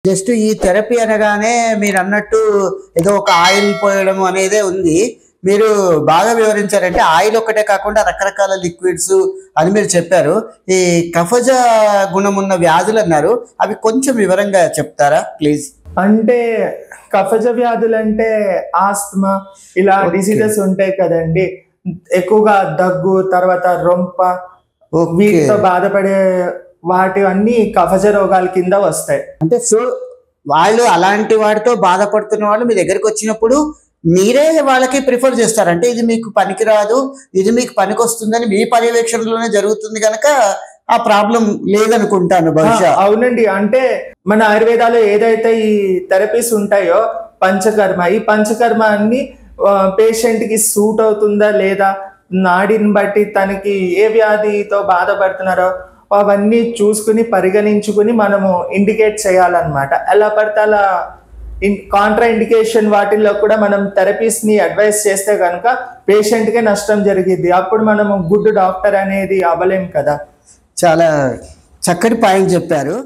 Just ఈ therapy అనగానే మీరన్నట్టు ఏదో ఒక ఆయిల్ పోయడం అనేదే ఉంది. మీరు బాగా వివరించారంటే ఆయిల్ ఒక్కటే కాకుండా రకరకాల లిక్విడ్స్ అని మీరు చెప్పారు. ఈ కఫజ గుణమున్న వ్యాధులన్నారు. అవి కొంచెం వివరంగా చెప్తారా ప్లీజ్? అంటే కఫజ వ్యాధులంటే ఆస్తమా ఇలా డిసీజెస్ ఉంటాయి కదండి. ఎక్కువగా దగ్గు, తర్వాత రొంప, వీటితో బాధపడే వాటి అన్ని కఫజ రోగాల కింద వస్తాయి. అంటే సో వాళ్ళు అలాంటి వాటితో బాధపడుతున్న వాళ్ళు మీ దగ్గరికి వచ్చినప్పుడు మీరే వాళ్ళకి ప్రిఫర్ చేస్తారు. అంటే ఇది మీకు పనికిరాదు, ఇది మీకు పనికి వస్తుందని మీ పర్యవేక్షణలోనే జరుగుతుంది కనుక ఆ ప్రాబ్లం లేదనుకుంటాను బహుశా. అవునండి. అంటే మన ఆయుర్వేదాలో ఏదైతే ఈ థెరపీస్ ఉంటాయో పంచకర్మ, ఈ పంచకర్మ అన్ని పేషెంట్ కి సూట్ అవుతుందా లేదా, నాడిని బట్టి తనకి ఏ వ్యాధితో బాధపడుతున్నారో అవన్నీ చూసుకుని పరిగణించుకుని మనము ఇండికేట్ చేయాలన్నమాట. ఎలా పడితే అలా కాంట్రా ఇండికేషన్ వాటిల్లో కూడా మనం థెరపీస్ ని అడ్వైస్ చేస్తే కనుక పేషెంట్ కే నష్టం జరిగిద్ది. అప్పుడు మనము గుడ్ డాక్టర్ అనేది అవ్వలేం కదా. చాలా చక్కటి పాయింట్ చెప్పారు.